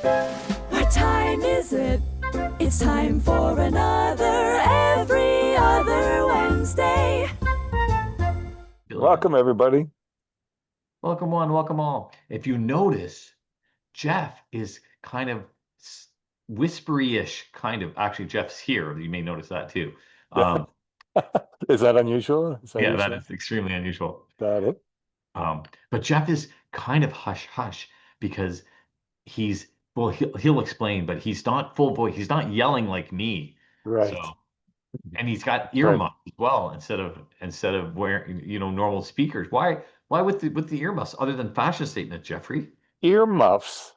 What time is it? It's time for another Every Other Wednesday. Welcome, everybody. Welcome one, welcome all. If you notice, Jeff is kind of whispery-ish, kind of. Actually, Jeff's here. You may notice that too. Is that unusual? Is that Yeah, that usual? is extremely unusual. Got it. But Jeff is kind of hush-hush because well, he'll explain, but he's not full voice. He's not yelling like me. So, Right. and he's got Right. earmuffs as well instead of wearing, normal speakers. Why with the earmuffs other than fashion statement, Jeffrey? Earmuffs.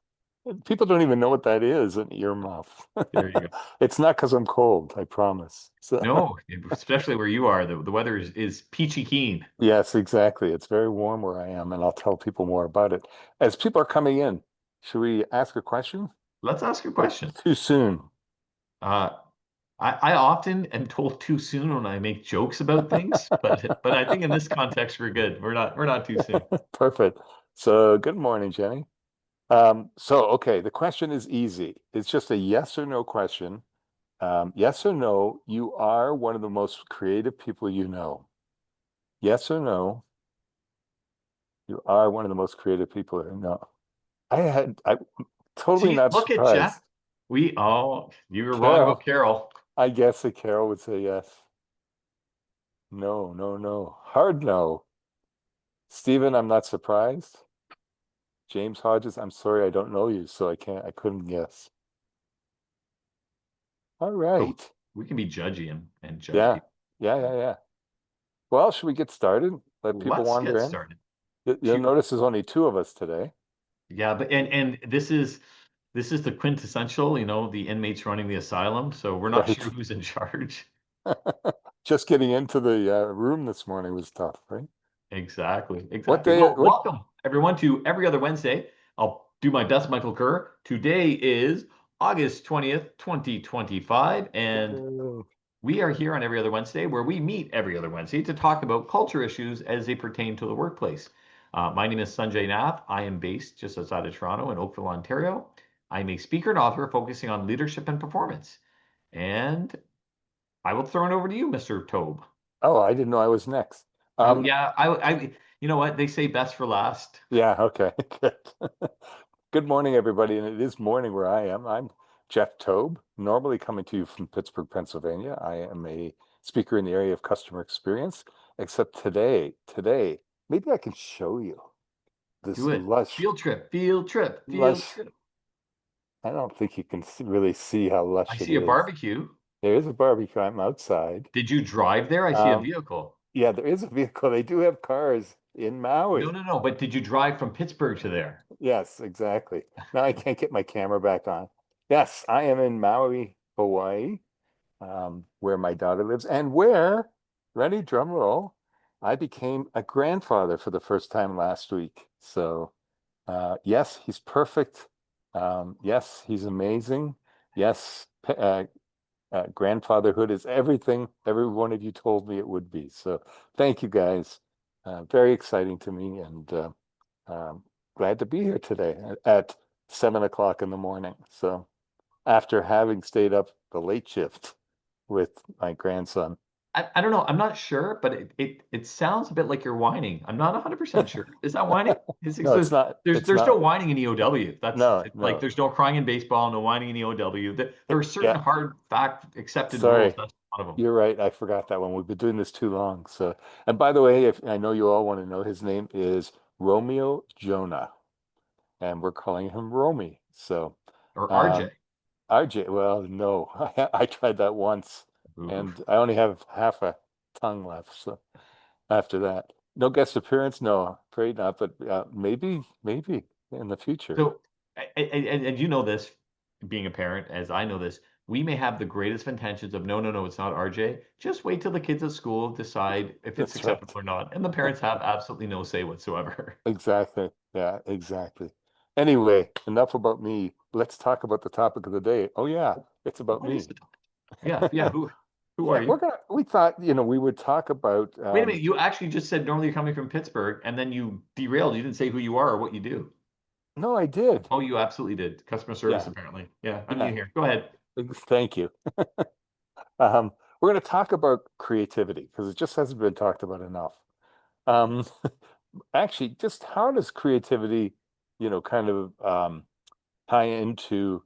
People don't even know what that is, an earmuff. There you go. It's not because I'm cold, I promise. So, No, especially where you are, the weather is peachy keen. yes, exactly. It's very warm where I am, and I'll tell people more about it. As people are coming in, should we ask a question? Let's ask a Or question. too soon? Uh, I often am told too soon when I make jokes about things, but I think in this context we're good. We're not too soon. Perfect. So, good morning, Jenny. Okay, the question is easy. It's just a yes or no question. Yes or no, you are one of the most creative people you know. Yes or no, you are one of the most creative people you know. I totally See, not look at Jeff. surprised. You were wrong about Carol, Carol. I guess that Carol would say yes. No, no, no. Hard no. Stephen, I'm not surprised. James Hodges, I'm sorry, I don't know you, so I couldn't guess. All But right. we can be judgy and judge Yeah, people. yeah. Well, should we get started? Let people Let's wander get in. started. You'll notice there's only two of us today. Yeah, but and this is the quintessential, the inmates running the asylum, so we're not Right. sure who's in charge. Just getting into the room this morning was tough, right? Exactly, What exactly. day? Well, What? welcome everyone to Every Other Wednesday. I'll do my best, Michael Kerr. Today is August 20th, 2025, and we are here on Every Other Wednesday where we meet every other Wednesday to talk about culture issues as they pertain to the workplace. My name is Sunjay Nath. I am based just outside of Toronto in Oakville, Ontario. I'm a speaker and author focusing on leadership and performance. And I will throw it over to you, Mr. Tobe. Oh, I didn't know I was next. Oh Um, yeah, you know what? They say best for last. yeah, okay, good. Good morning, everybody, and it is morning where I am. I'm Jeff Tobe, normally coming to you from Pittsburgh, Pennsylvania. I am a speaker in the area of customer experience, except today, maybe I can show you Do this it. lush, Field trip, field trip, field lush. trip. I don't think you can really see how I lush it see a is. barbecue. There is a barbecue. I'm outside. Did you drive there? I see a Um, vehicle. yeah, there is a vehicle. They do have cars in No, Maui. no, no. But did you drive from Pittsburgh to there? Yes, exactly. Now I can't get my camera back on. Yes, I am in Maui, Hawaii, where my daughter lives, and where, ready, drum roll, I became a grandfather for the first time last week. So, yes, he's perfect. Yes, he's amazing. Yes, grandfatherhood is everything every one of you told me it would be. So, thank you guys. Very exciting to me, and um, glad to be here today at 7 o'clock in the morning. So, after having stayed up the late shift with my grandson. I don't know. I'm not sure, but it sounds a bit like you're whining. I'm not 100% sure. Is that whining? No, it's not. There's It's there's no not. whining in EOW. No, It's like no. there's no crying in baseball, no whining in EOW. There are certain Yeah, hard fact accepted rules. sorry. That's one of them. You're right. I forgot that one. We've been doing this too long. So, and by the way, if I know you all want to know, his name is Romeo Jonah, and we're calling him Romy. So, Or RJ. um, RJ, well, no, I tried that once, Oof. and I only have half a tongue left. So after that, no guest appearance, no, afraid not, but maybe in the future. So, and you know this, being a parent, as I know this, we may have the greatest of intentions of no, no, no, it's not RJ. Just wait till the kids at school decide if it's That's right. acceptable or not, and the parents have absolutely no say whatsoever. Exactly. Yeah, exactly. Anyway, enough about me. Let's talk about the topic of the day. Oh yeah, it's about What is me. it? Yeah, yeah. Who Yeah, are you? we thought, we would talk about Wait a minute. You actually just said normally you're coming from Pittsburgh, and then you derailed. You didn't say who you are or what you do. No, I did. Oh, you absolutely did. Customer service, Yeah, apparently. Yeah, I'm new yeah. here. Go ahead. Thank you. Um, we're going to talk about creativity because it just hasn't been talked about enough. Um, actually, just how does creativity, kind of tie into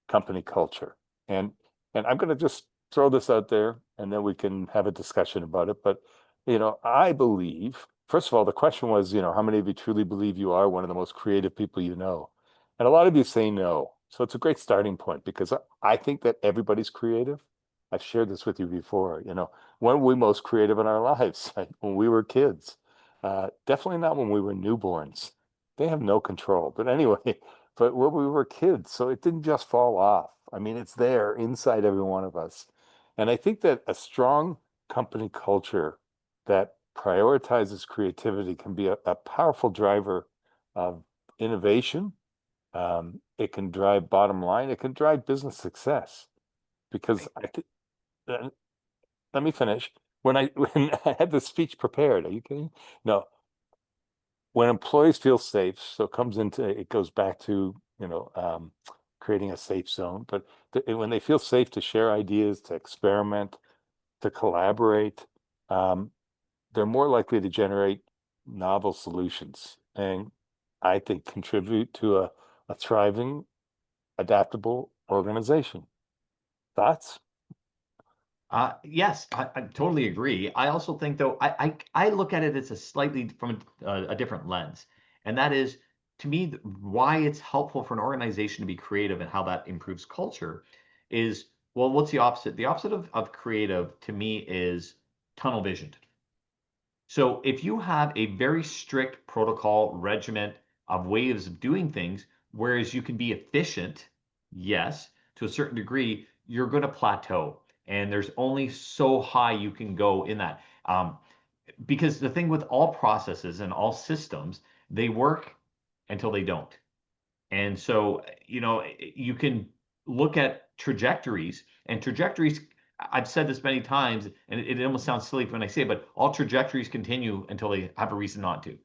company culture? And and I'm going to just throw this out there, and then we can have a discussion about it. But I believe, first of all, the question was, how many of you truly believe you are one of the most creative people you know? And a lot of you say no. So it's a great starting point because I think that everybody's creative. I've shared this with you before. When were we most creative in our lives? When we were kids. Definitely not when we were newborns. They have no control. But anyway, but when we were kids, so it didn't just fall off. I mean, it's there inside every one of us. And I think that a strong company culture that prioritizes creativity can be a powerful driver of innovation. It can drive bottom line. It can drive business success because I think, let me finish. When I when I had the speech prepared, are you kidding? No, when employees feel safe, so it goes back to, creating a safe zone, but when they feel safe to share ideas, to experiment, to collaborate, um, they're more likely to generate novel solutions and I think contribute to a thriving, adaptable organization. Thoughts? Yes, I totally agree. I also think, though, I look at it as a slightly from a different lens, and that is, to me, why it's helpful for an organization to be creative and how that improves culture is, well, what's the opposite? The opposite of creative to me is tunnel vision. So if you have a very strict protocol regiment of ways of doing things, whereas you can be efficient, yes, to a certain degree, you're going to plateau. And there's only so high you can go in that. Because the thing with all processes and all systems, they work until they don't. And so, you can look at trajectories, and trajectories, I've said this many times, and it almost sounds silly when I say it, but all trajectories continue until they have a reason not to.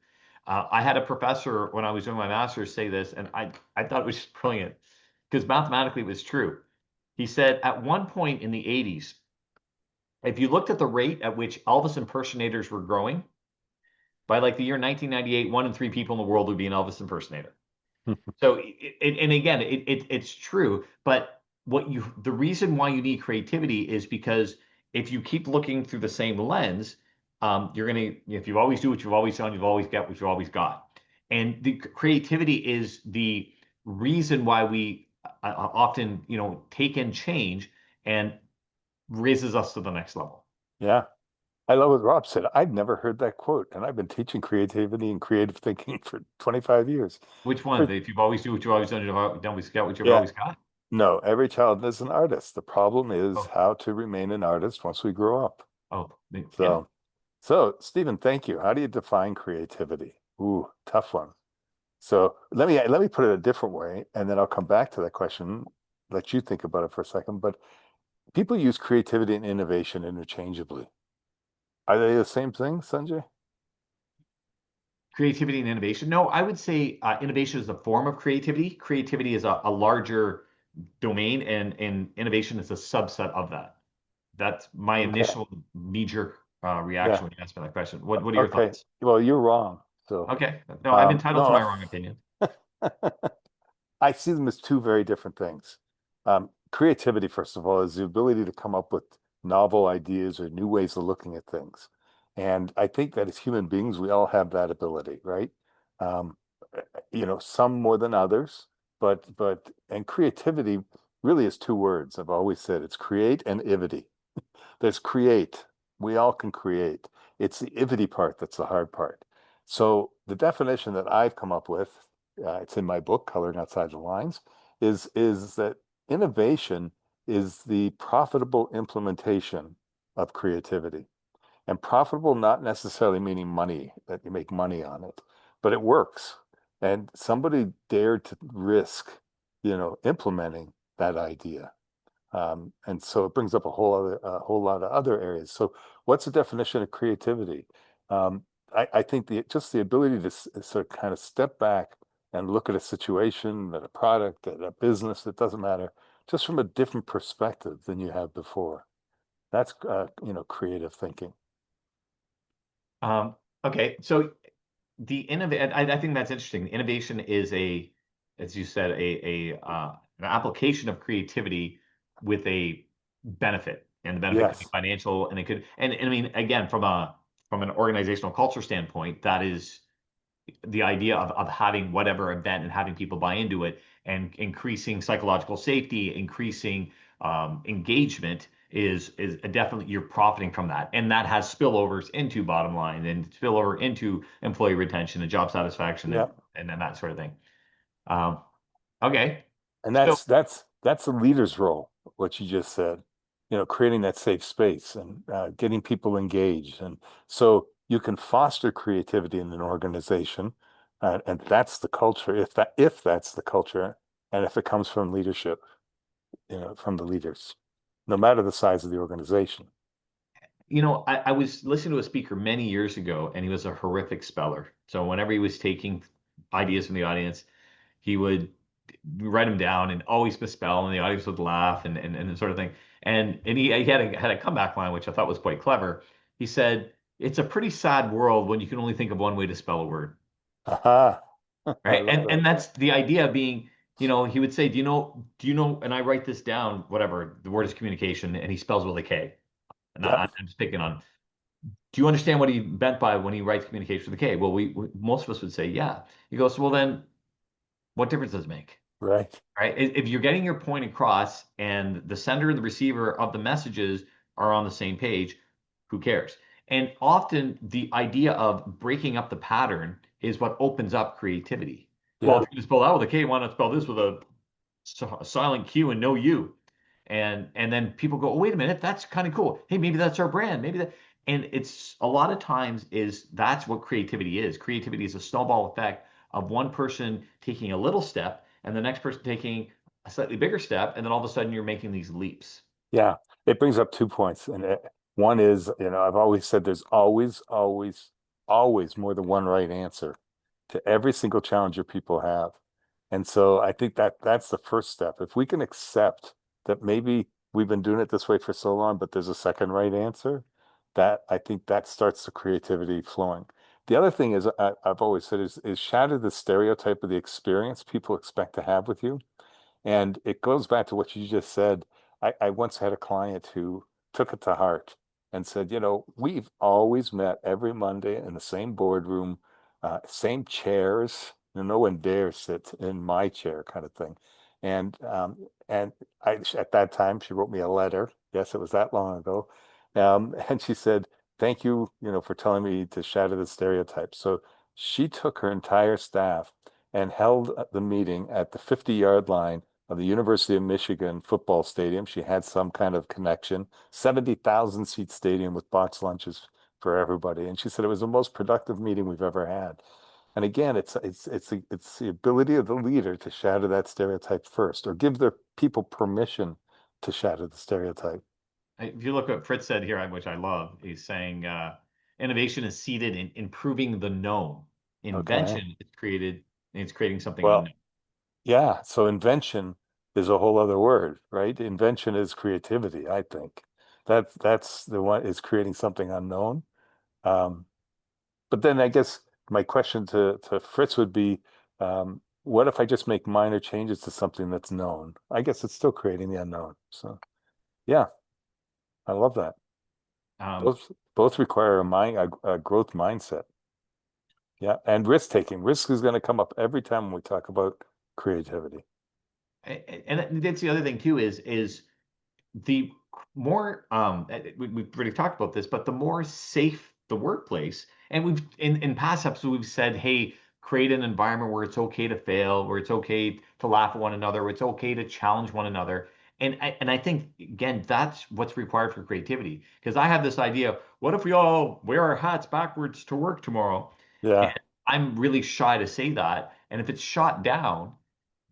I had a professor when I was doing my master's say this, and I thought it was just brilliant because mathematically it was true. He said at one point in the 80s, if you looked at the rate at which Elvis impersonators were growing, by like the year 1998, 1 in 3 people in the world would be an Elvis impersonator. So, and again, it's true, but the reason why you need creativity is because if you keep looking through the same lens, you're gonna, if you always do what you've always done, you've always got what you've always got. And the creativity is the reason why we often, take in change and raises us to the next level. Yeah. I love what Rob said. I've never heard that quote, and I've been teaching creativity and creative thinking for 25 years. Which one? If you've always do what you've always done, you've always got what you've Yeah, always got. no, every child is an artist. The problem is Oh, how to remain an artist once we grow up. oh, yeah. So, so Stephen, thank you. How do you define creativity? Ooh, tough one. So let me put it a different way, and then I'll come back to that question, let you think about it for a second. But people use creativity and innovation interchangeably. Are they the same thing, Sanjay? Creativity and innovation. No, I would say innovation is a form of creativity. Creativity is a larger domain, and innovation is a subset of that. That's my Okay. initial knee-jerk Yeah. reaction when you asked me that question. What are your Okay. thoughts? Well, you're wrong. So, Okay, no, I'm entitled to no. my wrong opinion. I see them as two very different things. Creativity, first of all, is the ability to come up with novel ideas or new ways of looking at things. And I think that as human beings, we all have that ability, right? Um, some more than others, and creativity really is two words. I've always said it's create and ivity. There's create. We all can create. It's the ivity part that's the hard part. So the definition that I've come up with, it's in my book, Coloring Outside the Lines, is that innovation is the profitable implementation of creativity. And profitable not necessarily meaning money, that you make money on it, but it works. And somebody dared to risk, implementing that idea. And so it brings up a whole lot of other areas. So what's the definition of creativity? I think just the ability to sort of kind of step back and look at a situation, at a product, at a business, it doesn't matter, just from a different perspective than you have before. That's creative thinking. Okay, so I think that's interesting. Innovation is as you said, an application of creativity with a benefit, and the benefit could be Yes. financial, and it could, and I mean, again, from an organizational culture standpoint, that is the idea of having whatever event and having people buy into it and increasing psychological safety, increasing engagement is definitely, you're profiting from that, and that has spillovers into bottom line and spillover into employee retention and job satisfaction Yeah. and then that sort of thing. Um, okay, And so that's the leader's role, what you just said, creating that safe space and getting people engaged. And so you can foster creativity in an organization, and that's the culture, if that's the culture, and if it comes from leadership, from the leaders, no matter the size of the organization. I was listening to a speaker many years ago, and he was a horrific speller. So whenever he was taking ideas from the audience, he would write them down and always misspell, and the audience would laugh and the sort of thing. And he had a comeback line, which I thought was quite clever. He said, "It's a pretty sad world when you can only think of one way to spell a word." Aha. I Right. love And that. that's the idea being, he would say, do you know, and I write this down, whatever, the word is communication, and he spells with a K. And Yeah. I'm just picking on, do you understand what he meant by when he writes communication with a K? Well, most of us would say, yeah. He goes, well, then what difference does it make? Right. Right? If you're getting your point across and the sender and the receiver of the messages are on the same page, who cares? And often the idea of breaking up the pattern is what opens up creativity. Well, Yeah. if you spell that with a K, why not spell this with a silent Q and no U? And then people go, oh, wait a minute, that's kind of cool. Hey, maybe that's our brand. Maybe that. And it's a lot of times that's what creativity is. Creativity is a snowball effect of one person taking a little step and the next person taking a slightly bigger step, and then all of a sudden you're making these leaps. Yeah. It brings up 2 points. And one is, I've always said there's always, always, always more than one right answer to every single challenge your people have. And so I think that's the first step. If we can accept that maybe we've been doing it this way for so long, but there's a second right answer, that I think that starts the creativity flowing. The other thing is I've always said is shatter the stereotype of the experience people expect to have with you. And it goes back to what you just said. I once had a client who took it to heart and said, we've always met every Monday in the same boardroom, same chairs. No one dares sit in my chair, kind of thing. And at that time, she wrote me a letter. Yes, it was that long ago. And she said, "Thank you, for telling me to shatter the stereotypes." So she took her entire staff and held the meeting at the 50-yard line of the University of Michigan football stadium. She had some kind of connection, 70,000 seat stadium with box lunches for everybody. And she said it was the most productive meeting we've ever had. And again, it's the ability of the leader to shatter that stereotype first, or give their people permission to shatter the stereotype. If you look what Fritz said here, which I love, he's saying innovation is seated in improving the known. Okay. Invention is created, it's creating something Well, unknown. yeah. So invention is a whole other word, right? Invention is creativity, I think. That's the one, is creating something unknown. Um, But then I guess my question to Fritz would be, what if I just make minor changes to something that's known? I guess it's still creating the unknown. So yeah, I love that. Um, Both require a growth mindset. Yeah, and risk taking. Risk is going to come up every time when we talk about creativity. and that's the other thing too is the more we've already talked about this, but the more safe the workplace, and we've in past episodes we've said, hey, create an environment where it's okay to fail, where it's okay to laugh at one another, where it's okay to challenge one another. And I think again that's what's required for creativity. Because I have this idea, what if we all wear our hats backwards to work tomorrow? And Yeah, I'm really shy to say that. And if it's shot down,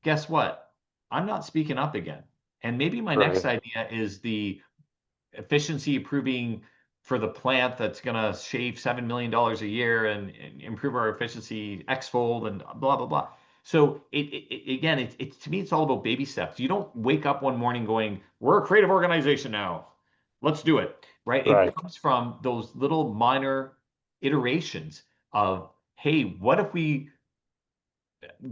guess what? I'm not speaking up again. And maybe my next right. idea is the efficiency improving for the plant that's going to shave $7 million a year and improve our efficiency X fold and blah, blah, blah. So again, it's to me, it's all about baby steps. You don't wake up one morning going, "We're a creative organization now. Let's do it." Right? It Right. comes from those little minor iterations of, "Hey, what if we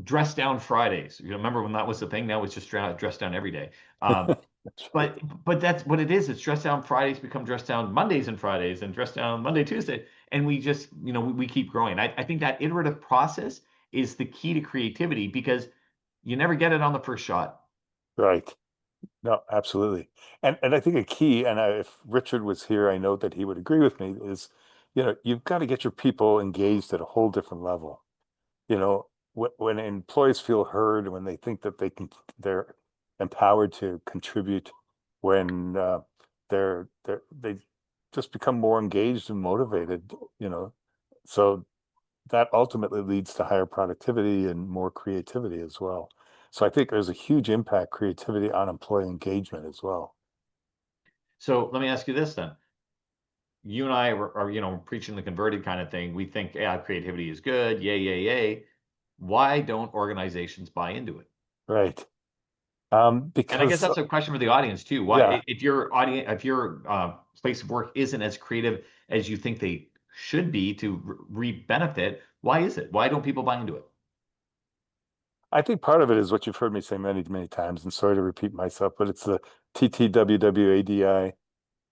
dress down Fridays?" You remember when that was the thing? Now it's just dress down every day. Um, That's right. but that's what it is. It's dress down Fridays become dress down Mondays and Fridays and dress down Monday, Tuesday. And we just, we keep growing. I think that iterative process is the key to creativity because you never get it on the first shot. Right. No, absolutely. And I think a key, and if Richard was here, I know that he would agree with me, is, you've got to get your people engaged at a whole different level. When employees feel heard, when they think that they're empowered to contribute, when they just become more engaged and motivated, so that ultimately leads to higher productivity and more creativity as well. So I think there's a huge impact creativity on employee engagement as well. So let me ask you this then. You and I are preaching the converted kind of thing. We think, yeah, creativity is good. Yay, yay, yay. Why don't organizations buy into it? Right. And I guess Because that's a question for the audience too. yeah, Why, if your place of work isn't as creative as you think they should be to reap benefit, why is it? Why don't people buy into it? I think part of it is what you've heard me say many, many times, and sorry to repeat myself, but it's the TTWWADI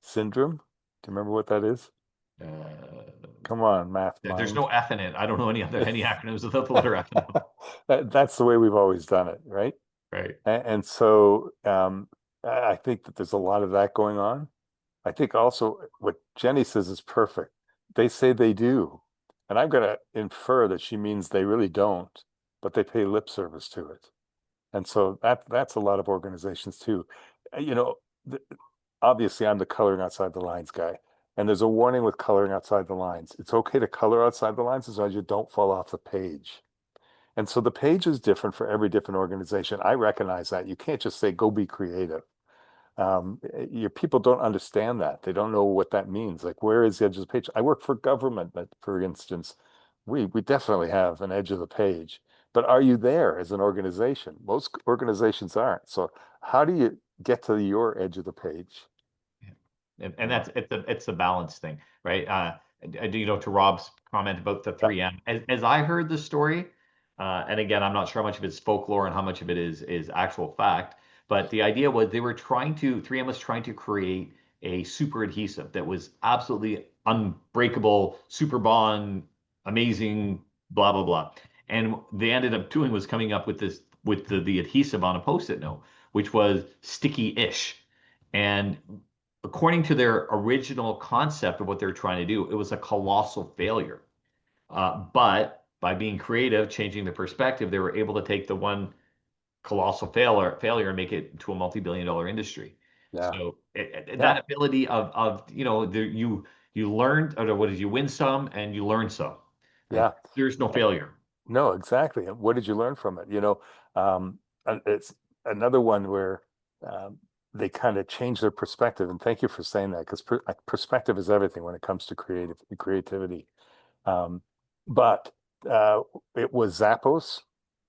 syndrome. Do you remember what that is? Uh, Come on, math there's mind. no F in it. I don't know any acronyms without the letter F in them. That's the way we've always done it, right? Right. And so I think that there's a lot of that going on. I think also what Jenny says is perfect. They say they do. And I'm going to infer that she means they really don't, but they pay lip service to it. And so that's a lot of organizations too. Uh, You know, th Obviously I'm the coloring outside the lines guy. And there's a warning with coloring outside the lines. It's okay to color outside the lines as long as you don't fall off the page. And so the page is different for every different organization. I recognize that. You can't just say, go be creative. Your people don't understand that. They don't know what that means. Like, where is the edge of the page? I work for government, for instance. We definitely have an edge of the page, but are you there as an organization? Most organizations aren't. So how do you get to your edge of the page? And You know? it's a balance thing, right? To Rob's comment about the Yeah, 3M, as I heard the story, and again, I'm not sure how much of it's folklore and how much of it is actual fact, but the idea was 3M was trying to create a super adhesive that was absolutely unbreakable, super bond, amazing, blah blah blah. And they ended up doing was coming up with this with the adhesive on a post-it note, which was sticky-ish. And according to their original concept of what they're trying to do, it was a colossal failure. But by being creative, changing the perspective, they were able to take the one colossal failure and make it to a multi-billion-dollar industry. yeah, So that yeah, ability of you learn, or what is, you win some and you learn some, right? yeah. There's no failure. No, exactly. And what did you learn from it? And it's another one where um, they kind of change their perspective. And thank you for saying that, because perspective is everything when it comes to creativity. Um, but it was Zappos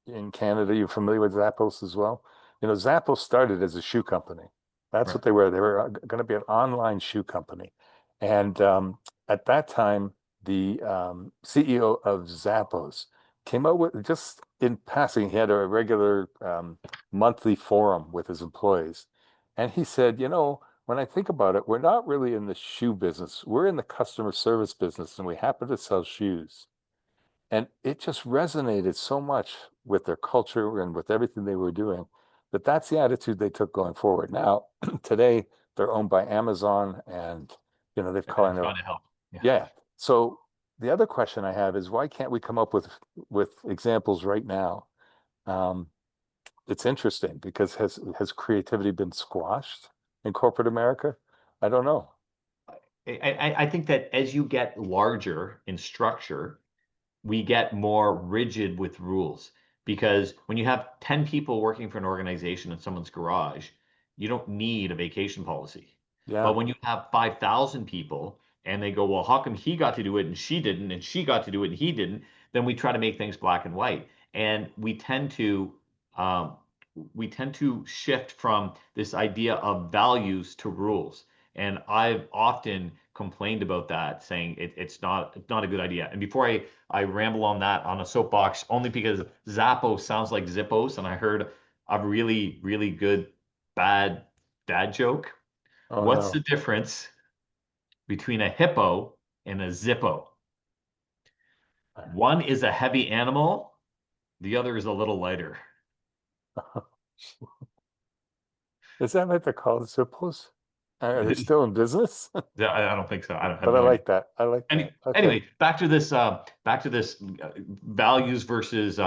in Canada. You're familiar with Zappos as well? Zappos started as a shoe company. That's Right. what they were. They were going to be an online shoe company. And at that time, the CEO of Zappos came out with, just in passing, he had a regular monthly forum with his employees. And he said, when I think about it, we're not really in the shoe business. We're in the customer service business, and we happen to sell shoes. And it just resonated so much with their culture and with everything they were doing that that's the attitude they took going forward. Now, today, they're owned by Amazon, and they've And calling their, trying to help. Yeah. yeah. So the other question I have is, why can't we come up with examples right now? Um, it's interesting because has creativity been squashed in corporate America? I don't know. I think that as you get larger in structure, we get more rigid with rules because when you have 10 people working for an organization in someone's garage, you don't need a vacation policy. But Yeah, when you have 5,000 people and they go, well, how come he got to do it and she didn't, and she got to do it and he didn't, then we try to make things black and white. And we tend to shift from this idea of values to rules. And I've often complained about that, saying it's not a good idea. And before I ramble on that on a soapbox, only because Zappos sounds like Zippos, and I heard a really, really good bad dad joke. Oh What's the no. difference between a hippo and a Zippo? One is a heavy animal, the other is a little lighter. Is that what they're called? Zippos? Are they still in business? Yeah, I don't think so. I don't have But I no idea. like that. I like that. Okay. Anyway, back to this values versus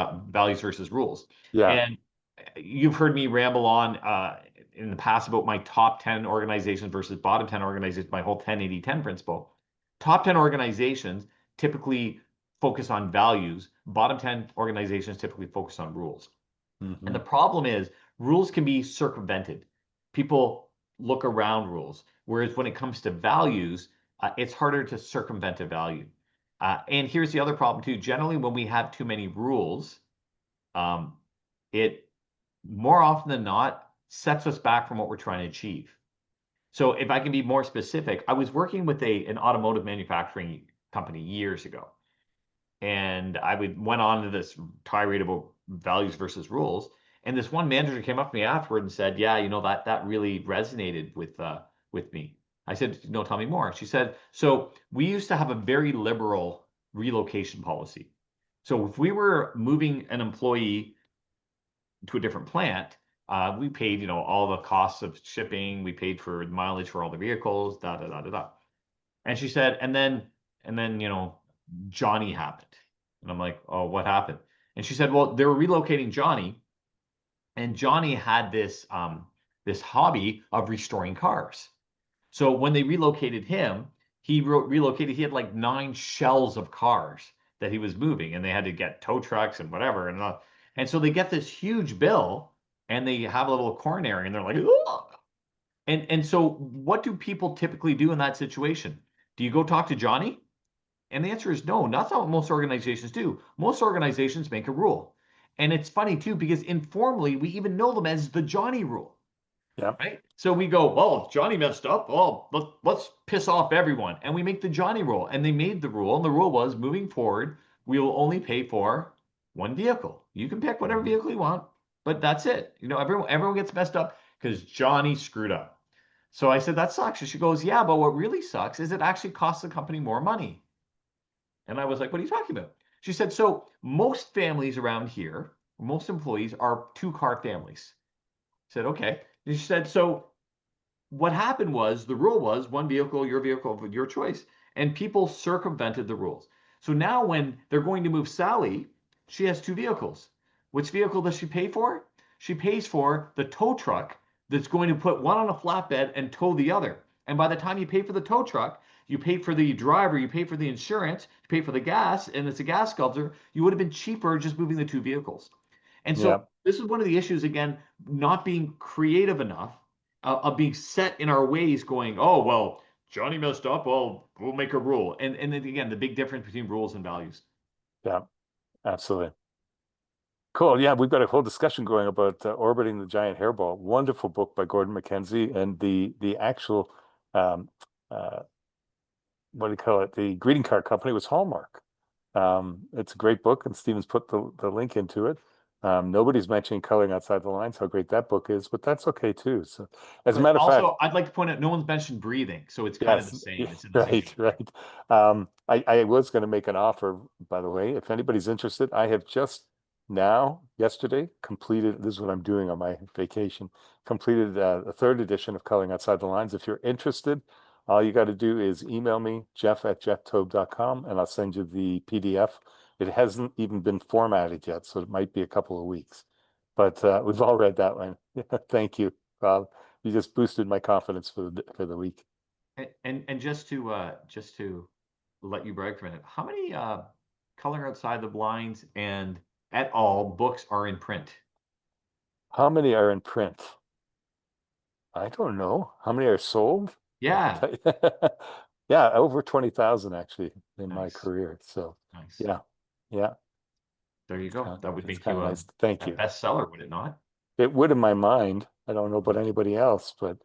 rules. Yeah. And you've heard me ramble on in the past about my top 10 organizations versus bottom 10 organizations, my whole 10-80-10 principle. Top 10 organizations typically focus on values. Bottom 10 organizations typically focus on rules. And Hmm. the problem is rules can be circumvented. People look around rules, whereas when it comes to values, it's harder to circumvent a value. And here's the other problem too. Generally, when we have too many rules, um, it more often than not sets us back from what we're trying to achieve. So if I can be more specific, I was working with an automotive manufacturing company years ago, and went on to this tirade about values versus rules. And this one manager came up to me afterward and said, "Yeah, that really resonated with me." I said, "No, tell me more." She said, "So we used to have a very liberal relocation policy. So if we were moving an employee to a different plant, we paid, all the costs of shipping, we paid for mileage for all the vehicles, da da da da da." And she said, and then Johnny happened. And I'm like, "Oh, what happened?" And she said, "Well, they were relocating Johnny, and Johnny had this hobby of restoring cars. So when they relocated him, relocated. He had like 9 shells of cars that he was moving, and they had to get tow trucks and whatever, and so they get this huge bill, and they have a little coronary, and they're like, "Ugh." And so what do people typically do in that situation? Do you go talk to Johnny? And the answer is no, that's not what most organizations do. Most organizations make a rule. And it's funny too, because informally, we even know them as the Johnny rule, Yeah. right? So we go, "Well, if Johnny messed up, well, let's piss off everyone." And we make the Johnny rule. And they made the rule. And the rule was, moving forward, we will only pay for one vehicle. You can pick whatever Mhm. vehicle you want, but that's it. Everyone gets messed up because Johnny screwed up. So I said, "That sucks." And she goes, "Yeah, but what really sucks is it actually costs the company more money." And I was like, "What are you talking about?" She said, "So most families around here, most employees are two-car families." I said, "Okay." And she said, "So what happened was the rule was one vehicle of your choice, and people circumvented the rules. So now when they're going to move Sally, she has two vehicles. Which vehicle does she pay for? She pays for the tow truck that's going to put one on a flatbed and tow the other. And by the time you pay for the tow truck, you pay for the driver, you pay for the insurance, you pay for the gas, and it's a gas sculptor. You would have been cheaper just moving the two vehicles." And Yeah. so this is one of the issues, again, not being creative enough, of being set in our ways, going, "Oh, well, Johnny messed up. Well, we'll make a rule." And then again, the big difference between rules and values. Yeah. Absolutely. Cool. Yeah, we've got a whole discussion going about orbiting the giant hairball. Wonderful book by Gordon MacKenzie, and the actual um, uh, what do you call it? The greeting card company was Hallmark. It's a great book, and Stephen's put the link into it. Nobody's mentioning Coloring Outside the Lines, how great that book is, but that's okay too. So, as a But matter of fact, also, I'd like to point out, no one's mentioned breathing, so it's kind of the yes, same. It's in the same right, vein. right. I was going to make an offer, by the way, if anybody's interested. I have just now, yesterday, completed, this is what I'm doing on my vacation, completed the third edition of Coloring Outside the Lines. If you're interested, all you got to do is email me, jeff@jefftobe.com, and I'll send you the PDF. It hasn't even been formatted yet, so it might be a couple of weeks. But we've all read that one. Thank you, Rob. You just boosted my confidence for the week. And just to let you brag for a minute, how many Color Outside the Blinds and et al. Books are in print? How many are in print? I don't know. How many are sold? I can Yeah. tell you. Yeah, over 20,000 actually in my Nice. career. So Nice. yeah, yeah. There you go. That would It's make kind you of nice. Thank a you. bestseller, would it not? It would in my mind. I don't know about anybody else, but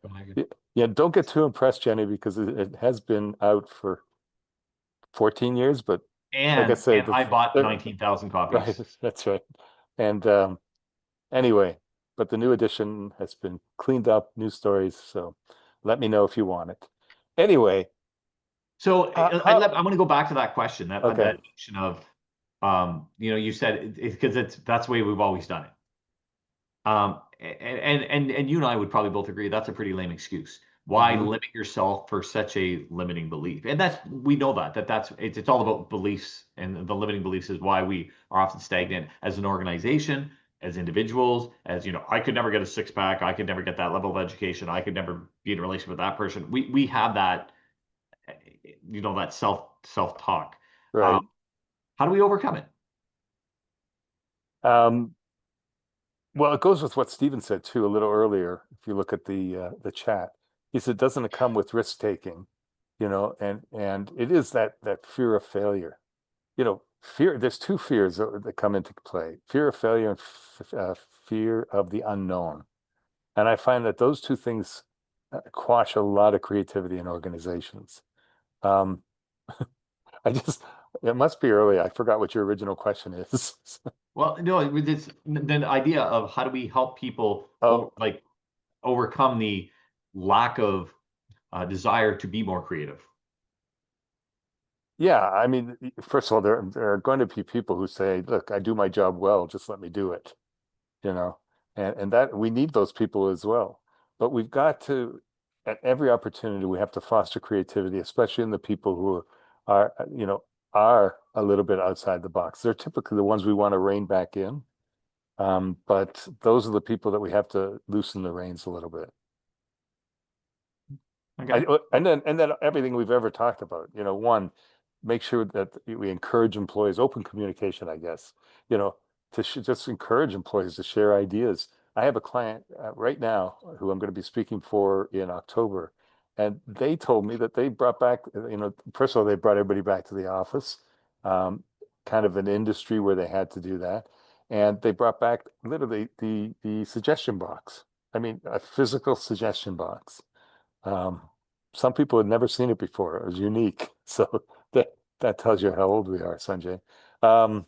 yeah, don't get too impressed, Jenny, because it has been out for 14 years. But like I say, And I bought 19,000 right, copies. that's right. And anyway, but the new edition has been cleaned up, new stories. So let me know if you want it. Anyway, So how, I'm going to go back to that question, okay, that notion of, you said because that's the way we've always done it. And you and I would probably both agree that's a pretty lame excuse. Why mhm, limit yourself for such a limiting belief? And we know that's it's all about beliefs, and the limiting beliefs is why we are often stagnant as an organization, as individuals, as I could never get a six pack, I could never get that level of education, I could never be in a relationship with that person. We have that, that self talk. right. How do we overcome it? Um, well, it goes with what Stephen said too a little earlier. If you look at the chat, he said, "Doesn't it come with risk taking?" And it is that fear of failure. Fear. There's two fears that come into play: fear of failure and fear of the unknown. And I find that those two things quash a lot of creativity in organizations. Um, I just, it must be early. I forgot what your original question is. Well, no, with this the idea of how do we help people Oh, overcome the lack of desire to be more creative. yeah. I mean, first of all, there are going to be people who say, "Look, I do my job well. Just let me do it." you know, and that we need those people as well. But we've got to, at every opportunity, we have to foster creativity, especially in the people who are a little bit outside the box. They're typically the ones we want to rein back in. But those are the people that we have to loosen the reins a little bit. Okay. And then everything we've ever talked about, one, make sure that we encourage employees, open communication, I guess, you know, just encourage employees to share ideas. I have a client right now who I'm going to be speaking for in October, and they told me that they brought back, first of all, they brought everybody back to the office, um, kind of an industry where they had to do that, and they brought back literally the suggestion box. I mean, a physical suggestion box. Um, some people had never seen it before. It was unique. So that tells you how old we are, Sunjay. Um,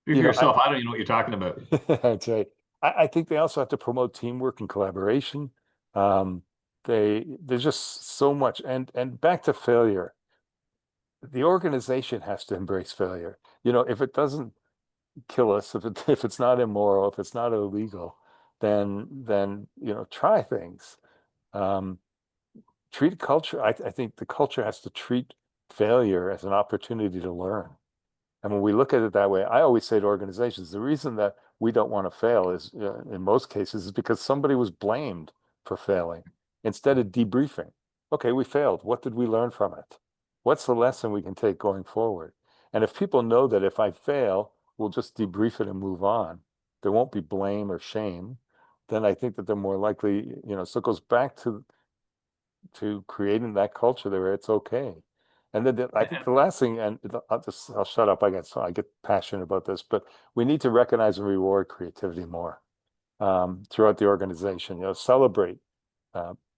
Speak for I yourself. I don't even know what you're talking about. That's right. I think they also have to promote teamwork and collaboration. Um, there's just so much, and back to failure. The organization has to embrace failure. If it doesn't kill us, if it's not immoral, if it's not illegal, then try things. Um, treat culture. I think the culture has to treat failure as an opportunity to learn. And when we look at it that way, I always say to organizations, the reason that we don't want to fail is, in most cases, is because somebody was blamed for failing. Instead of debriefing, okay, we failed. What did we learn from it? What's the lesson we can take going forward? And if people know that if I fail, we'll just debrief it and move on, there won't be blame or shame, then I think that they're more likely, so it goes back to creating that culture where it's okay. And then I think the last thing, and I'll shut up. I get passionate about this, but we need to recognize and reward creativity more throughout the organization. Celebrate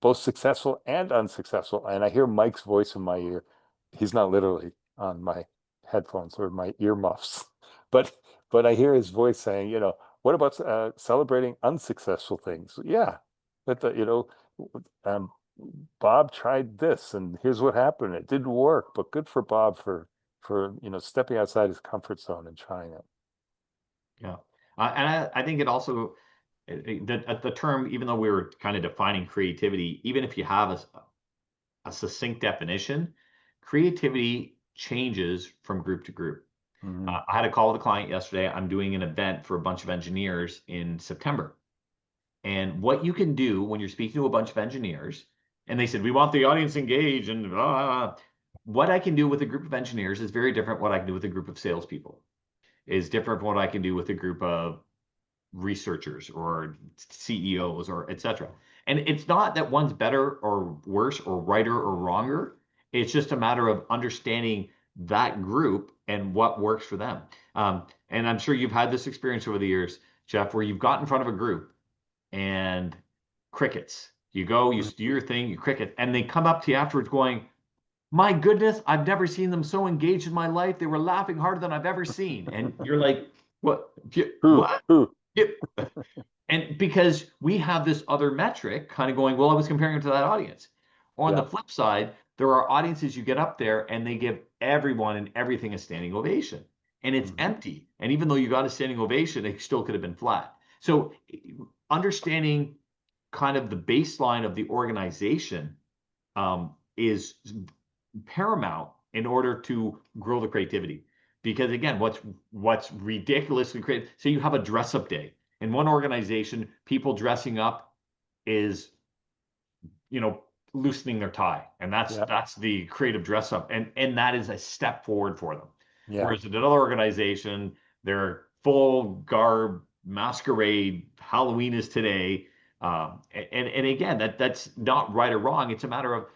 both successful and unsuccessful. And I hear Mike's voice in my ear. He's not literally on my headphones or my earmuffs, but I hear his voice saying, what about celebrating unsuccessful things? Yeah, but um, Bob tried this, and here's what happened. It didn't work, but good for Bob for stepping outside his comfort zone and trying it. Yeah. And I think it also, the term, even though we were kind of defining creativity, even if you have a succinct definition, creativity changes from group to group. Mhm. I had a call with a client yesterday. I'm doing an event for a bunch of engineers in September. And what you can do when you're speaking to a bunch of engineers, and they said, we want the audience engaged, and what I can do with a group of engineers is very different what I can do with a group of salespeople, is different from what I can do with a group of researchers or CEOs or etc. And it's not that one's better or worse or righter or wronger. It's just a matter of understanding that group and what works for them. And I'm sure you've had this experience over the years, Jeff, where you've got in front of a group and crickets. You go, you Mhm. do your thing, you cricket, and they come up to you afterwards going, my goodness, I've never seen them so engaged in my life. They were laughing harder than I've ever seen. And you're like, what? Who, What? who? Yep. And because we have this other metric kind of going, well, I was comparing it to that audience. On the Yeah. flip side, there are audiences you get up there and they give everyone and everything a standing ovation. And it's Mhm. empty. And even though you got a standing ovation, it still could have been flat. So understanding kind of the baseline of the organization is paramount in order to grow the creativity. Because again, what's ridiculously creative. So you have a dress up day in one organization. People dressing up is loosening their tie, and that's Yeah. that's the creative dress up, and that is a step forward for them. Yeah. Whereas in another organization, they're full garb masquerade. Halloween is today. And again, that's not right or wrong. It's a matter of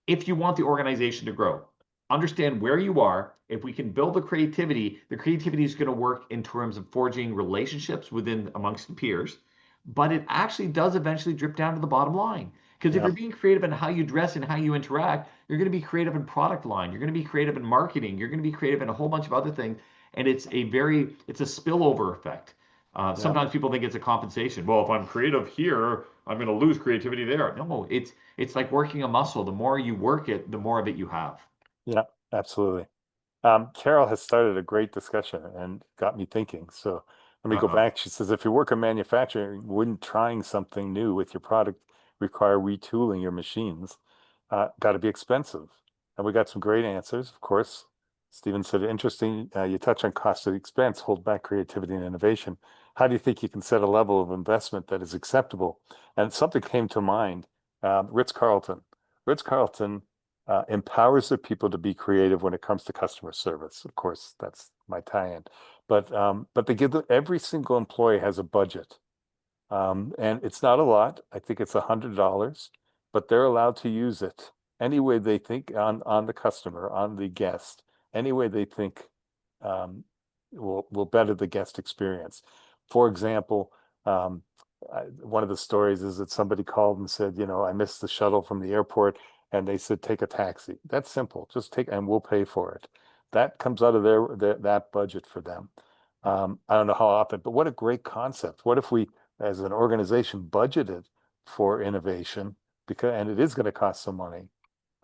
if you want the organization to grow, understand where you are. If we can build the creativity is going to work in terms of forging relationships within amongst the peers, but it actually does eventually drip down to the bottom line. Because if Yeah. you're being creative in how you dress and how you interact, you're going to be creative in product line. You're going to be creative in marketing. You're going to be creative in a whole bunch of other things. And it's a spillover effect. Yeah. Sometimes people think it's a compensation. Well, if I'm creative here, I'm going to lose creativity there. No, it's like working a muscle. The more you work it, the more of it you have. Yeah. Absolutely. Carol has started a great discussion and got me thinking. So let me go Uh-oh. back. She says, if you work in manufacturing, wouldn't trying something new with your product require retooling your machines? Got to be expensive. And we got some great answers, of course. Stephen said, interesting. You touch on cost of expense, hold back creativity and innovation. How do you think you can set a level of investment that is acceptable? And something came to mind. Ritz-Carlton. Ritz-Carlton empowers their people to be creative when it comes to customer service. Of course, that's my tie-in. But they give them, every single employee has a budget, and it's not a lot. I think it's $100, but they're allowed to use it any way they think on the customer, on the guest, any way they think um, will better the guest experience. For example, one of the stories is that somebody called and said, I missed the shuttle from the airport, and they said, take a taxi. That's simple. Just take, and we'll pay for it. That comes out of that budget for them. I don't know how often, but what a great concept. What if we as an organization budgeted for innovation because and it is going to cost some money.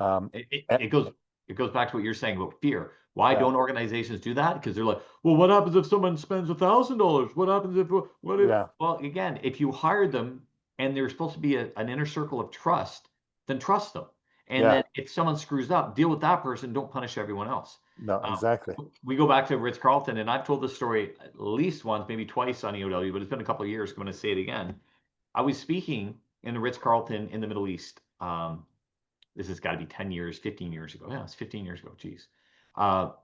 It, it, And, it goes it goes back to what you're saying about fear. Why yeah, don't organizations do that? Because they're like, well, what happens if someone spends $1,000? What happens if what if? yeah, Well, again, if you hire them and they're supposed to be an inner circle of trust, then trust them. And yeah. then if someone screws up, deal with that person. Don't punish everyone else. No, Um, exactly. we go back to Ritz Carlton, and I've told this story at least once, maybe twice on EOW, but it's been a couple of years. I'm going to say it again. I was speaking in the Ritz Carlton in the Middle East. This has got to be 10 years, 15 years ago. Yeah, it's 15 years ago. Geez.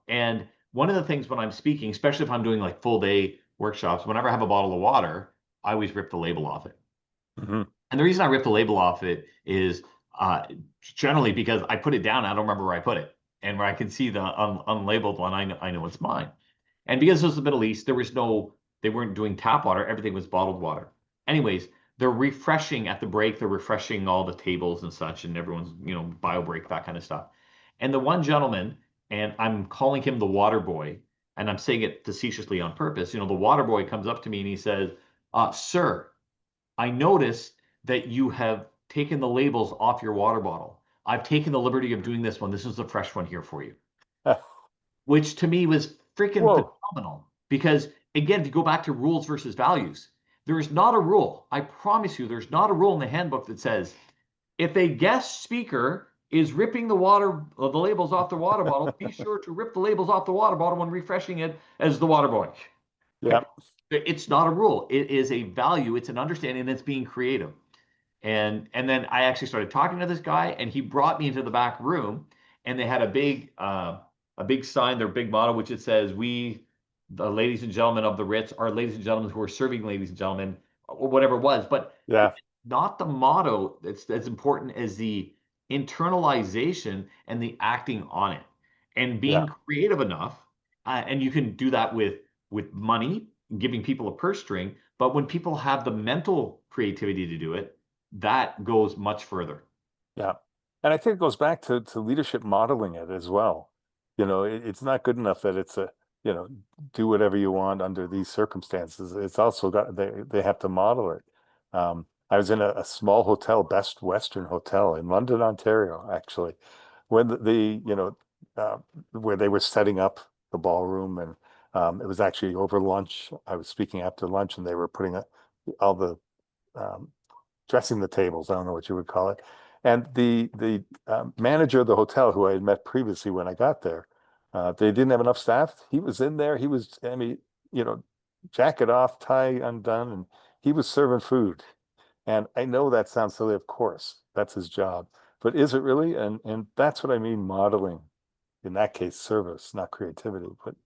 And one of the things when I'm speaking, especially if I'm doing like full day workshops, whenever I have a bottle of water, I always rip the label off it. Hmm. And the reason I rip the label off it is generally because I put it down. I don't remember where I put it. And where I can see the unlabeled one, I know it's mine. And because it was the Middle East, they weren't doing tap water. Everything was bottled water. Anyways, they're refreshing at the break. They're refreshing all the tables and such, and everyone's, bio break, that kind of stuff. And the one gentleman, and I'm calling him the water boy, and I'm saying it facetiously on purpose. The water boy comes up to me and he says, sir, I noticed that you have taken the labels off your water bottle. I've taken the liberty of doing this one. This is the fresh one here for you, which to me was freaking Whoa. phenomenal. Because again, if you go back to rules versus values, there is not a rule. I promise you, there's not a rule in the handbook that says if a guest speaker is ripping the labels off the water bottle, be sure to rip the labels off the water bottle when refreshing it as the water boy. Yeah. It's not a rule. It is a value. It's an understanding. And it's being creative. And then I actually started talking to this guy, and he brought me into the back room, and they had a big sign, their big motto, which it says, "We, the ladies and gentlemen of the Ritz, are ladies and gentlemen who are serving ladies and gentlemen," or whatever it was. But Yeah. not the motto that's as important as the internalization and the acting on it, and Yeah. being creative enough. and you can do that with money, giving people a purse string. But when people have the mental creativity to do it, that goes much further. Yeah. And I think it goes back to leadership modeling it as well. It's not good enough that it's do whatever you want under these circumstances. It's also they have to model it. I was in a small hotel, Best Western Hotel in London, Ontario, actually, when uh, where they were setting up the ballroom, and it was actually over lunch. I was speaking after lunch, and they were putting all the um, dressing the tables. I don't know what you would call it. And the manager of the hotel, who I had met previously when I got there, they didn't have enough staff. He was in there. He was, I mean, you know, jacket off, tie undone, and he was serving food. And I know that sounds silly, of course, that's his job. But is it really? And that's what I mean, modeling. In that case, service, not creativity. But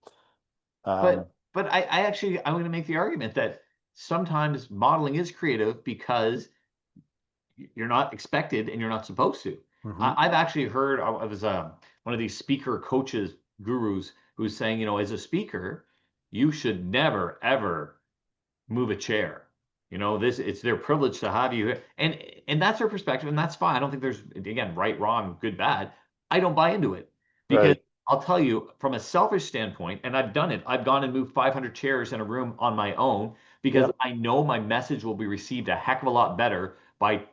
um, But I actually I'm going to make the argument that sometimes modeling is creative because you're not expected and you're not supposed to. mhm, I've actually heard I was one of these speaker coaches gurus who's saying, as a speaker, you should never ever move a chair. This it's their privilege to have you, and that's their perspective, and that's fine. I don't think there's again right, wrong, good, bad. I don't buy into it because right. I'll tell you from a selfish standpoint, and I've done it. I've gone and moved 500 chairs in a room on my own because Yep. I know my message will be received a heck of a lot better by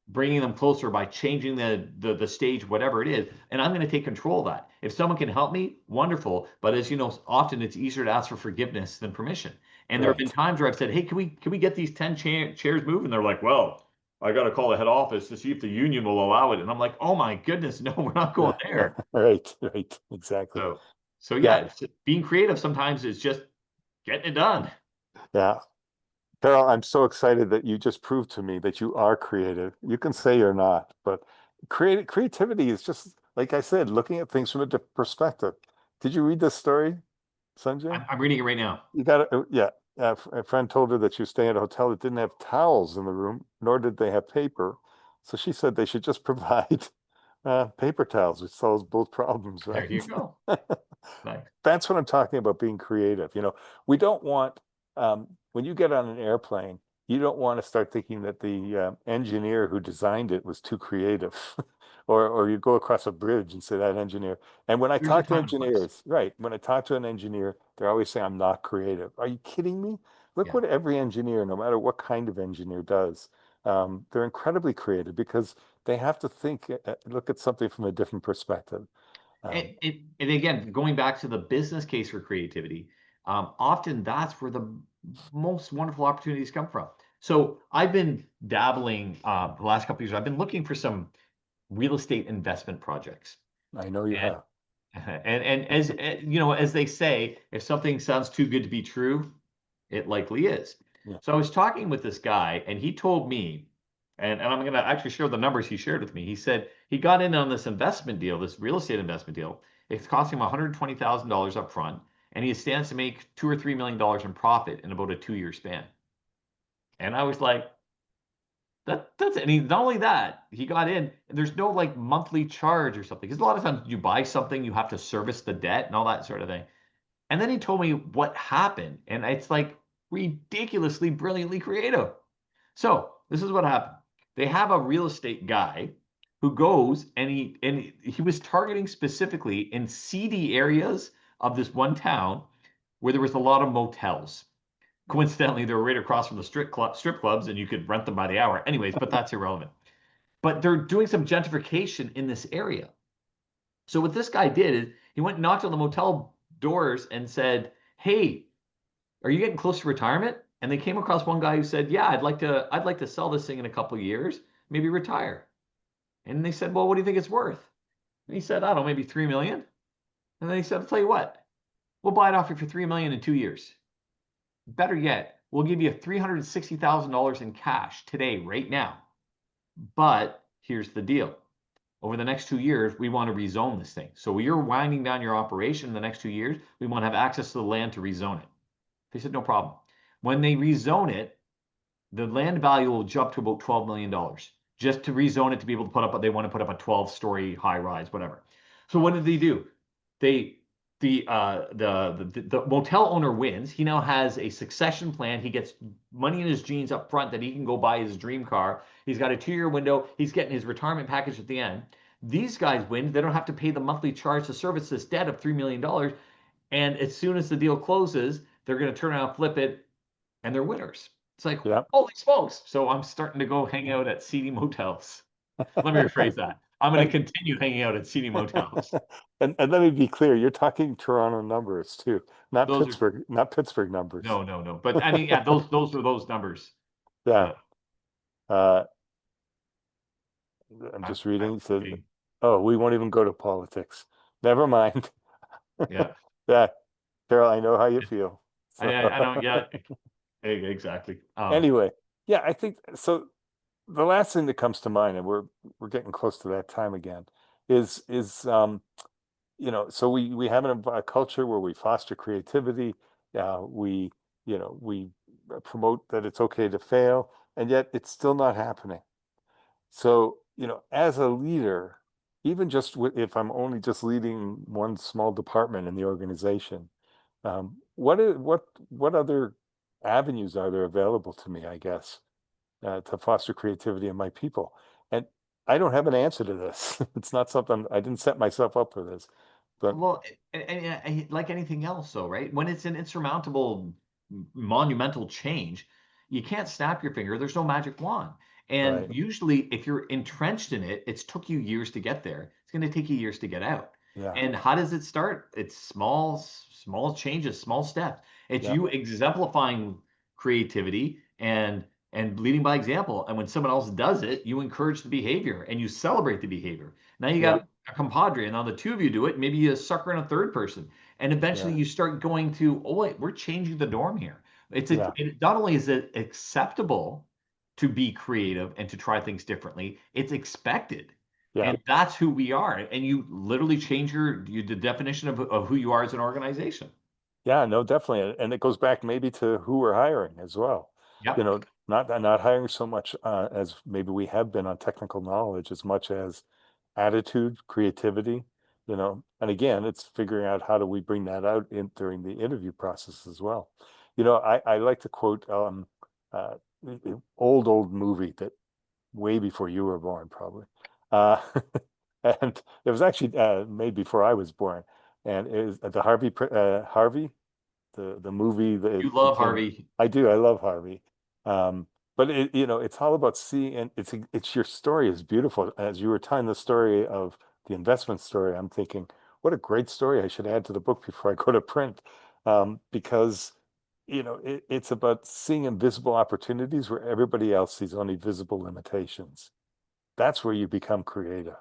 bringing them closer, by changing the stage, whatever it is, and I'm going to take control of that. If someone can help me, wonderful. But as you know, often it's easier to ask for forgiveness than permission. And there have been Right. times where I've said, "Hey, can we get these 10 chairs moved?" And they're like, "Well, I got to call the head office to see if the union will allow it." And I'm like, "Oh my goodness, no, we're not going there." Right. Right. Exactly. So, so Yeah. yeah, being creative sometimes is just getting it done. Yeah. Carol, I'm so excited that you just proved to me that you are creative. You can say you're not, but creativity is just, like I said, looking at things from a different perspective. Did you read this story, Sunjay? I'm reading it right now. You got it. Yeah. A friend told her that she was staying at a hotel that didn't have towels in the room, nor did they have paper. So she said they should just provide paper towels, which solves both problems, There right? you go. Nice. That's what I'm talking about being creative. We don't want, when you get on an airplane, you don't want to start thinking that the engineer who designed it was too creative. Or you go across a bridge and say that engineer. And when I There's a talk to time and place. engineers, right, when I talk to an engineer, they're always saying, I'm not creative. Are you kidding me? Look Yeah. what every engineer, no matter what kind of engineer, does. They're incredibly creative because they have to think, look at something from a different perspective. Um, And again, going back to the business case for creativity, often that's where the most wonderful opportunities come from. So I've been dabbling the last couple of years. I've been looking for some real estate investment projects, I know you and have. and as as they say, if something sounds too good to be true, it likely is. Yeah. So I was talking with this guy, and he told me, and I'm going to actually share the numbers he shared with me. He said he got in on this investment deal, this real estate investment deal. It's costing him $120,000 up front, and he stands to make $2 or $3 million in profit in about a 2 year span. And I was like, that's and he not only that, he got in, and there's no like monthly charge or something. Because a lot of times you buy something, you have to service the debt and all that sort of thing. And then he told me what happened, and it's like ridiculously brilliantly creative. So this is what happened. They have a real estate guy who goes and he was targeting specifically in seedy areas of this one town where there was a lot of motels. Coincidentally, they were right across from the strip clubs, and you could rent them by the hour. Anyways, but that's irrelevant. But they're doing some gentrification in this area. So what this guy did is he went and knocked on the motel doors and said, "Hey, are you getting close to retirement?" And they came across one guy who said, "Yeah, I'd like to sell this thing in a couple of years, maybe retire." And they said, "Well, what do you think it's worth?" And he said, "I don't know, maybe 3 million." And then he said, "I'll tell you what, we'll buy it off you for 3 million in 2 years. Better yet, we'll give you $360,000 in cash today, right now. But here's the deal. Over the next 2 years, we want to rezone this thing. So you're winding down your operation in the next 2 years. We want to have access to the land to rezone it." They said, "No problem." When they rezone it, the land value will jump to about $12 million just to rezone it to be able to put up, they want to put up a 12-story high rise, whatever. So what did they do? They the motel owner wins. He now has a succession plan. He gets money in his jeans up front that he can go buy his dream car. He's got a 2-year window. He's getting his retirement package at the end. These guys win. They don't have to pay the monthly charge to service this debt of $3 million. And as soon as the deal closes, they're going to turn around, flip it, and they're winners. It's like, Yeah. holy smokes. So I'm starting to go hang out at seedy motels. Let me rephrase that. I'm going to continue hanging out at seedy motels. And let me be clear, you're talking Toronto numbers too, not Those are Pittsburgh numbers. no. But I mean, yeah, those are those numbers. Yeah. I'm just reading. So, oh, we won't even go to politics. Never mind. Yeah. Yeah, Carol, I know how you feel. I don't. Yeah, exactly. Anyway, yeah, I think so. The last thing that comes to mind, and we're getting close to that time again, is so we have a culture where we foster creativity. We promote that it's okay to fail, and yet it's still not happening. So, as a leader, even just if I'm only just leading one small department in the organization, what other avenues are there available to me, I guess, to foster creativity in my people? And I don't have an answer to this. It's not something I didn't set myself up for this, but Well, and like anything else, though, right? When it's an insurmountable, monumental change, you can't snap your finger. There's no magic wand. And right. usually, if you're entrenched in it, it's took you years to get there. It's going to take you years to get out. Yeah. And how does it start? It's small changes, small steps. It's Yeah. you exemplifying creativity and leading by example. And when someone else does it, you encourage the behavior and you celebrate the behavior. Now you Yeah. got a compadre, and now the two of you do it. Maybe you sucker in a third person, and eventually Yeah. you start going to, oh wait, we're changing the norm here. Yeah. Not only is it acceptable to be creative and to try things differently, it's expected. Yeah. And that's who we are. And you literally change the definition of who you are as an organization. Yeah, no, definitely. And it goes back maybe to who we're hiring as well. Yep. Not hiring so much as maybe we have been on technical knowledge as much as attitude, creativity, and again, it's figuring out how do we bring that out during the interview process as well. I like to quote old movie that way before you were born, probably. And it was actually made before I was born. And it was the Harvey, the movie that You it love became. Harvey. I do. I love Harvey. But it's all about seeing, and it's your story is beautiful. As you were telling the story of the investment story, I'm thinking, what a great story I should add to the book before I go to print. Because it's about seeing invisible opportunities where everybody else sees only visible limitations. That's where you become creative.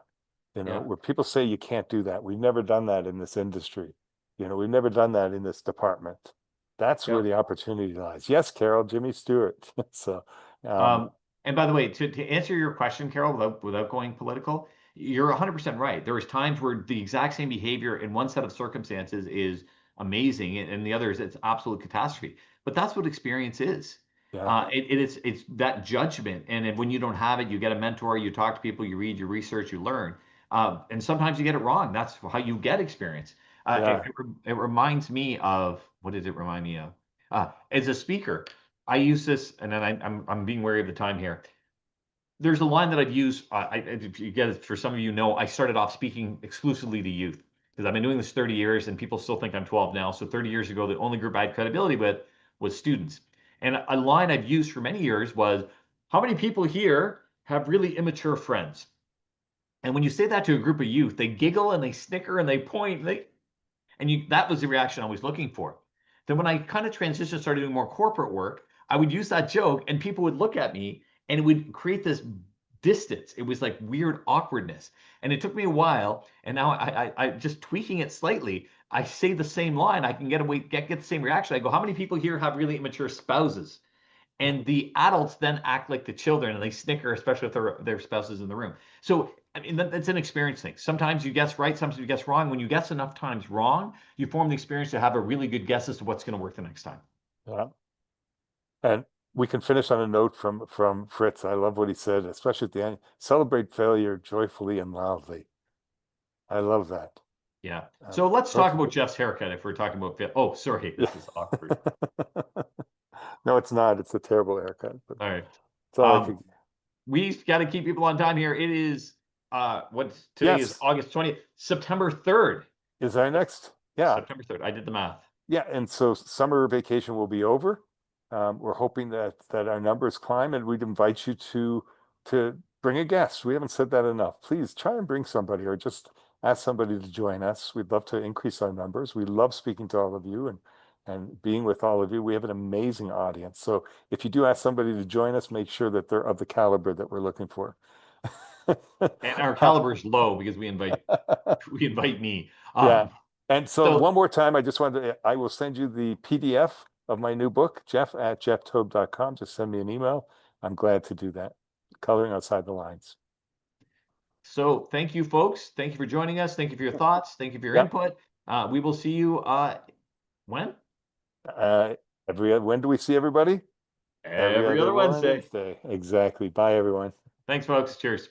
Yeah. Where people say you can't do that. We've never done that in this industry. We've never done that in this department. That's where the opportunity lies. Yes, Carol, Jimmy Stewart. So, and by the way, to answer your question, Carol, without going political, you're 100% right. There is times where the exact same behavior in one set of circumstances is amazing, and in the others it's absolute catastrophe. But that's what experience is. yeah, It's that judgment, and when you don't have it, you get a mentor, you talk to people, you read, you research, you learn, and sometimes you get it wrong. That's how you get experience. yeah, It reminds me of, what does it remind me of? As a speaker, I use this, and then I'm being wary of the time here. There's a line that I've used. If you get it, for some of you know, I started off speaking exclusively to youth because I've been doing this 30 years, and people still think I'm 12 now. So 30 years ago, the only group I had credibility with was students. And a line I've used for many years was, "How many people here have really immature friends?" And when you say that to a group of youth, they giggle and they snicker and they point. That was the reaction I was looking for. Then when I kind of transitioned, started doing more corporate work, I would use that joke and people would look at me and it would create this distance. It was like weird awkwardness. And it took me a while. And now I just tweaking it slightly. I say the same line. I can get the same reaction. I go, how many people here have really immature spouses? And the adults then act like the children and they snicker, especially if their spouses in the room. So I mean, that's an experience thing. Sometimes you guess right, sometimes you guess wrong. When you guess enough times wrong, you form the experience to have a really good guess as to what's going to work the next time. yeah. And we can finish on a note from Fritz. I love what he said, especially at the end. Celebrate failure joyfully and loudly. I love that. Yeah. So let's talk perfect. about Jeff's haircut if we're talking about fit. Oh, sorry, this is awkward. No, it's not. It's a terrible haircut, but All right. it's all I could. We've got to keep people on time here. It is what's today is Yes, August 20th, September 3rd. is our next. Yeah, September 3rd. I did the math. yeah, and so summer vacation will be over. We're hoping that our numbers climb, and we'd invite you to bring a guest. We haven't said that enough. Please try and bring somebody, or just ask somebody to join us. We'd love to increase our numbers. We love speaking to all of you and being with all of you. We have an amazing audience. So if you do ask somebody to join us, make sure that they're of the caliber that we're looking for. And our caliber is low because we invite me. Yeah. And so So one more time, I just wanted to, I will send you the PDF of my new book, jeff@jefftobe.com. Just send me an email. I'm glad to do that. Coloring Outside the Lines. So thank you, folks. Thank you for joining us. Thank you for your thoughts. Thank you for your Yep. input. We will see you when? When do we see everybody? Every other Wednesday. Exactly. Bye, everyone. Thanks, folks. Cheers.